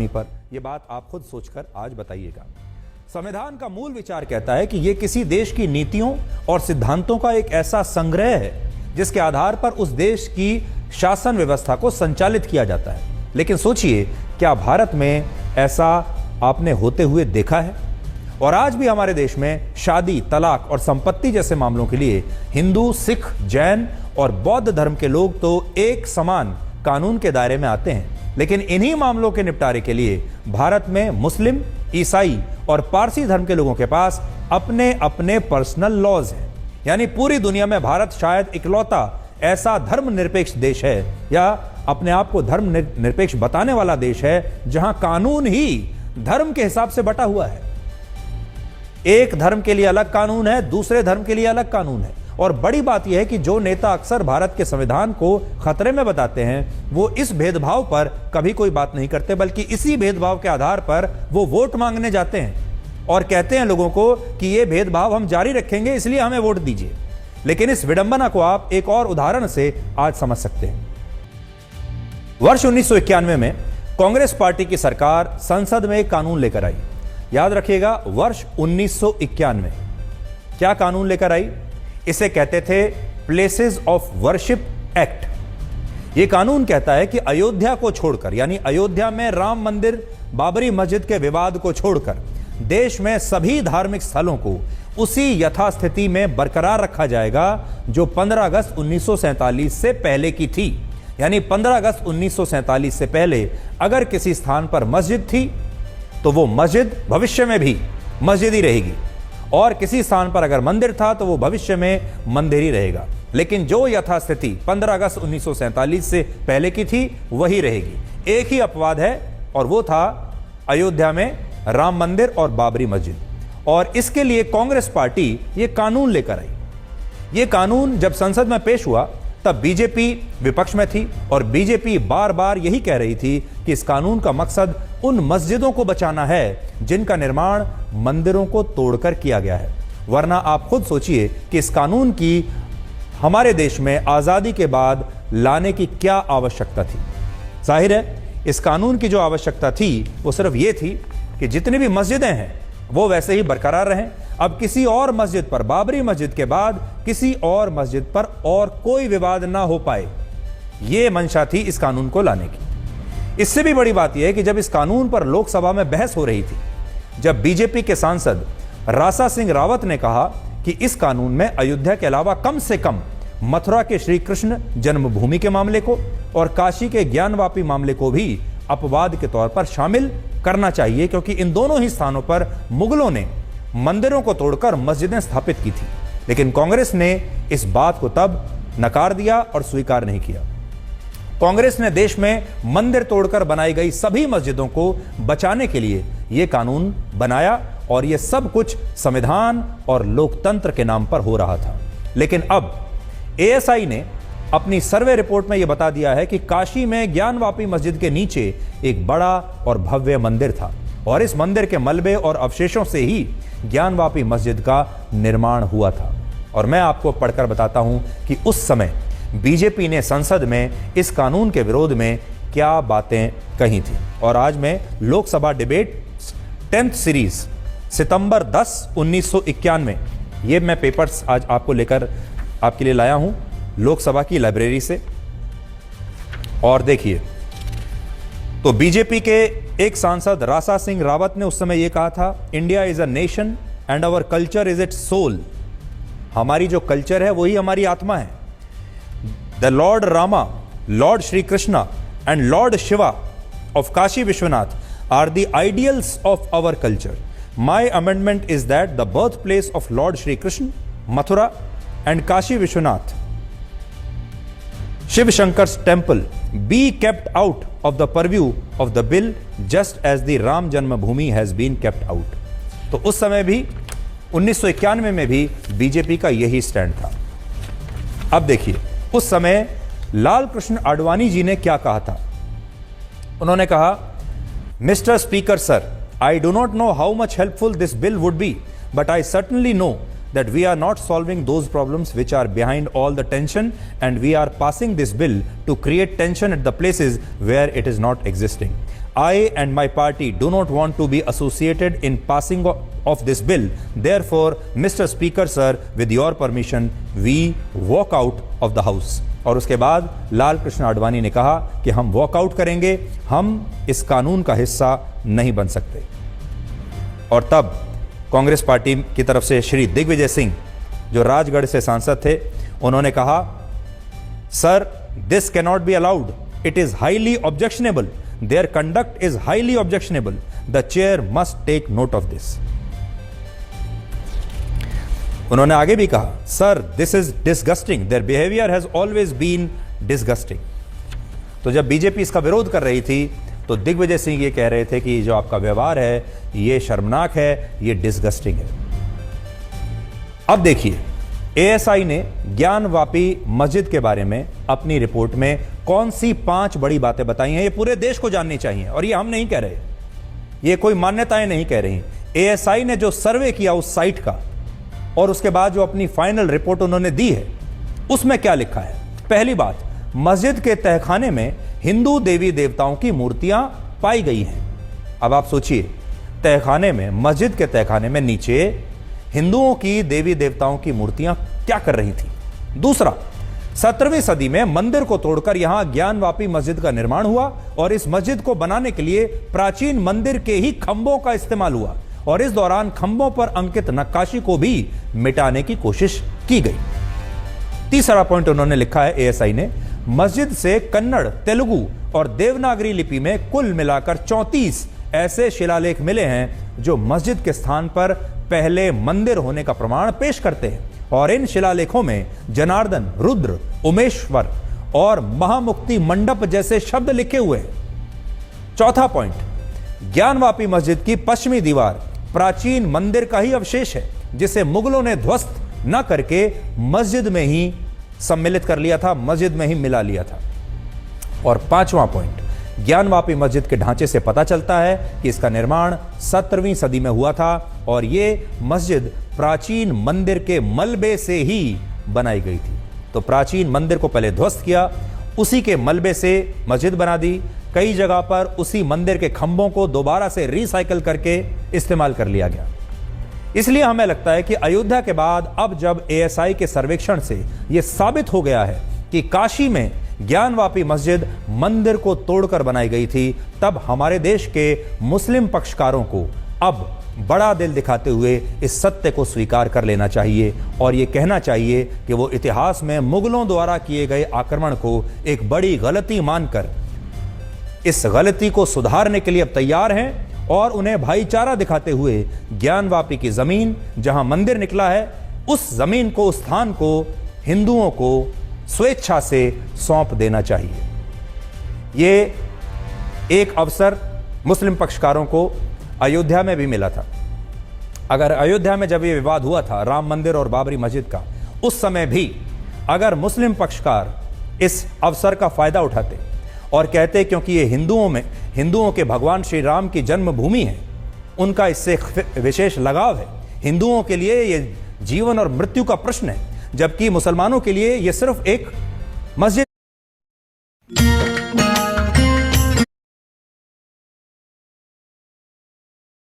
आदमी पर? यह बात आप खुद सोचकर आज बताइएगा। संविधान का मूल विचार कहता है कि यह किसी देश की नीतियों और सिद्धांतों का एक ऐसा संग्रह है जिसके आधार पर उस देश की शासन व्यवस्था को संचालित किया जाता है। लेकिन सोचिए, क्या भारत में ऐसा आपने होते हुए देखा है? और आज भी हमारे देश में शादी, तलाक और संपत्ति जैसे मामलों के लिए हिंदू, सिख, जैन और बौद्ध धर्म के लोग तो एक समान कानून के दायरे में आते हैं, लेकिन इन्हीं मामलों के निपटारे के लिए भारत में मुस्लिम, ईसाई और पारसी धर्म के लोगों के पास अपने अपने पर्सनल लॉज हैं। यानी पूरी दुनिया में भारत शायद इकलौता ऐसा धर्मनिरपेक्ष देश है, या अपने आप को धर्म निरपेक्ष बताने वाला देश है, जहां कानून ही धर्म के हिसाब से बटा हुआ है। एक धर्म के लिए अलग कानून है, दूसरे धर्म के लिए अलग कानून है। और बड़ी बात यह है कि जो नेता अक्सर भारत के संविधान को खतरे में बताते हैं, वो इस भेदभाव पर कभी कोई बात नहीं करते, बल्कि इसी भेदभाव के आधार पर वो वोट मांगने जाते हैं और कहते हैं लोगों को कि ये भेदभाव हम जारी रखेंगे, इसलिए हमें वोट दीजिए। लेकिन इस विडंबना को आप एक और उदाहरण से आज समझ सकते हैं। वर्ष 1991 में कांग्रेस पार्टी की सरकार संसद में एक कानून लेकर आई। याद रखिएगा, वर्ष 1991। क्या कानून लेकर आई? इसे कहते थे प्लेसेस ऑफ वर्शिप एक्ट। यह कानून कहता है कि अयोध्या को छोड़कर, यानी अयोध्या में राम मंदिर, बाबरी मस्जिद के विवाद को छोड़कर देश में सभी धार्मिक स्थलों को उसी यथास्थिति में बरकरार रखा जाएगा जो 15 अगस्त 1947 से पहले की थी। यानी 15 अगस्त 1947 से पहले अगर किसी स्थान पर मस्जिद थी तो वो मस्जिद भविष्य में भी मस्जिद ही रहेगी, और किसी स्थान पर अगर मंदिर था तो वो भविष्य में मंदिर ही रहेगा। लेकिन जो यथास्थिति 15 अगस्त 1947 से पहले की थी वही रहेगी। एक ही अपवाद है, और वो था अयोध्या में राम मंदिर और बाबरी मस्जिद। और इसके लिए कांग्रेस पार्टी ये कानून लेकर आई। ये कानून जब संसद में पेश हुआ तब बीजेपी विपक्ष में थी, और बीजेपी बार बार यही कह रही थी कि इस कानून का मकसद उन मस्जिदों को बचाना है जिनका निर्माण मंदिरों को तोड़कर किया गया है। वरना आप खुद सोचिए कि इस कानून की हमारे देश में आजादी के बाद लाने की क्या आवश्यकता थी। जाहिर है, इस कानून की जो आवश्यकता थी वो सिर्फ ये थी कि जितनी भी मस्जिदें हैं वो वैसे ही बरकरार रहें। अब किसी और मस्जिद पर, बाबरी मस्जिद के बाद किसी और मस्जिद पर और कोई विवाद ना हो पाए, यह मंशा थी इस कानून को लाने की। इससे भी बड़ी बात यह है कि जब इस कानून पर लोकसभा में बहस हो रही थी, जब बीजेपी के सांसद रासा सिंह रावत ने कहा कि इस कानून में अयोध्या के अलावा कम से कम मथुरा के श्री कृष्ण जन्मभूमि के मामले को और काशी के ज्ञानवापी मामले को भी अपवाद के तौर पर शामिल करना चाहिए, क्योंकि इन दोनों ही स्थानों पर मुगलों ने मंदिरों को तोड़कर मस्जिदें स्थापित की थी। लेकिन कांग्रेस ने इस बात को तब नकार दिया और स्वीकार नहीं किया। कांग्रेस ने देश में मंदिर तोड़कर बनाई गई सभी मस्जिदों को बचाने के लिए यह कानून बनाया, और यह सब कुछ संविधान और लोकतंत्र के नाम पर हो रहा था। लेकिन अब एएसआई ने अपनी सर्वे रिपोर्ट में यह बता दिया है कि काशी में ज्ञानवापी मस्जिद के नीचे एक बड़ा और भव्य मंदिर था, और इस मंदिर के मलबे और अवशेषों से ही ज्ञानवापी मस्जिद का निर्माण हुआ था। और मैं आपको पढ़कर बताता हूं कि उस समय बीजेपी ने संसद में इस कानून के विरोध में क्या बातें कही थी। और आज मैं लोकसभा डिबेट 10th सीरीज सितंबर 10, 1991, ये मैं पेपर्स आज आपको लेकर आपके लिए लाया हूं लोकसभा की लाइब्रेरी से। और देखिए, तो बीजेपी के एक सांसद रासा सिंह रावत ने उस समय यह कहा था, India is a nation and our culture is its soul. हमारी जो कल्चर है वही हमारी आत्मा है। The Lord Rama, Lord Shri Krishna and Lord Shiva of Kashi Vishwanath are the ideals of our culture. My amendment is that the birth place of Lord Shri Krishna, Mathura and Kashi Vishwanath, Shiv Shankar's temple be kept out of the purview of the bill just as the Ram Janmabhoomi has been kept out। तो उस समय भी 1991 में भी BJP का यही stand था। अब देखिए, उस समय लाल कृष्ण आडवाणी जी ने क्या कहा था। उन्होंने कहा, Mister Speaker sir, I do not know how much helpful this bill would be, but I certainly know that we are not solving those problems which are behind all the tension, and we are passing this bill to create tension at the places where it is not existing. I and my party do not want to be associated in passing of this bill. Therefore, Mr. Speaker, sir, with your permission, we walk out of the house. और उसके बाद लाल कृष्ण आडवाणी ने कहा कि हम walkout करेंगे, हम इस कानून का हिस्सा नहीं बन सकते। और तब कांग्रेस पार्टी की तरफ से श्री दिग्विजय सिंह, जो राजगढ़ से सांसद थे, उन्होंने कहा, sir, this can not be allowed, it is highly objectionable, their conduct is highly objectionable, the chair must take note of this. उन्होंने आगे भी कहा, sir, this is disgusting, their behaviour has always been disgusting. तो जब BJP इसका विरोध कर रही थी तो दिग्विजय सिंह ये कह रहे थे कि जो आपका व्यवहार है ये शर्मनाक है, ये डिसगस्टिंग है। अब देखिए, एएसआई ने ज्ञानवापी मस्जिद के बारे में अपनी रिपोर्ट में कौन सी 5 बड़ी बातें बताई हैं, ये पूरे देश को जाननी चाहिए। और ये हम नहीं कह रहे, ये कोई मान्यताएं नहीं कह रही। एएसआई ने जो सर्वे किया उस साइट का और उसके बाद जो अपनी फाइनल रिपोर्ट उन्होंने दी है, उसमें क्या लिखा है। पहली बात, मस्जिद के तहखाने में हिंदू देवी देवताओं की मूर्तियां पाई गई हैं। अब आप सोचिए, तहखाने में, मस्जिद के तहखाने में नीचे हिंदुओं की देवी देवताओं की मूर्तियां क्या कर रही थी। दूसरा, 17वीं सदी में मंदिर को तोड़कर यहां ज्ञानवापी मस्जिद का निर्माण हुआ और इस मस्जिद को बनाने के लिए प्राचीन मंदिर के ही खंभों का इस्तेमाल हुआ और इस दौरान खंभों पर अंकित नक्काशी को भी मिटाने की कोशिश की गई। तीसरा पॉइंट उन्होंने लिखा है एएसआई ने, मस्जिद से कन्नड़, तेलुगु और देवनागरी लिपि में कुल मिलाकर 34 ऐसे शिलालेख मिले हैं जो मस्जिद के स्थान पर पहले मंदिर होने का प्रमाण पेश करते हैं और इन शिलालेखों में जनार्दन, रुद्र, उमेश्वर और महामुक्ति मंडप जैसे शब्द लिखे हुए हैं। चौथा पॉइंट, ज्ञानवापी मस्जिद की पश्चिमी दीवार प्राचीन मंदिर का ही अवशेष है जिसे मुगलों ने ध्वस्त न करके मस्जिद में ही सम्मिलित कर लिया था, मस्जिद में ही मिला लिया था। और पांचवा पॉइंट, ज्ञानवापी मस्जिद के ढांचे से पता चलता है कि इसका निर्माण 17वीं सदी में हुआ था और यह मस्जिद प्राचीन मंदिर के मलबे से ही बनाई गई थी। तो प्राचीन मंदिर को पहले ध्वस्त किया, उसी के मलबे से मस्जिद बना दी, कई जगह पर उसी मंदिर के खंभों को दोबारा से रिसाइकल करके इस्तेमाल कर लिया गया। इसलिए हमें लगता है कि अयोध्या के बाद अब जब एएसआई के सर्वेक्षण से यह साबित हो गया है कि काशी में ज्ञानवापी मस्जिद मंदिर को तोड़कर बनाई गई थी, तब हमारे देश के मुस्लिम पक्षकारों को अब बड़ा दिल दिखाते हुए इस सत्य को स्वीकार कर लेना चाहिए और यह कहना चाहिए कि वो इतिहास में मुगलों द्वारा किए गए आक्रमण को एक बड़ी गलती मानकर इस गलती को सुधारने के लिए अब तैयार हैं और उन्हें भाईचारा दिखाते हुए ज्ञानवापी की जमीन जहां मंदिर निकला है, उस जमीन को, उस स्थान को हिंदुओं को स्वेच्छा से सौंप देना चाहिए। ये एक अवसर मुस्लिम पक्षकारों को अयोध्या में भी मिला था। अगर अयोध्या में जब ये विवाद हुआ था राम मंदिर और बाबरी मस्जिद का, उस समय भी अगर मुस्लिम पक्षकार इस अवसर का फायदा उठाते और कहते क्योंकि ये हिंदुओं के भगवान श्री राम की जन्मभूमि है, उनका इससे विशेष लगाव है, हिंदुओं के लिए ये जीवन और मृत्यु का प्रश्न है, जबकि मुसलमानों के लिए ये सिर्फ एक मस्जिद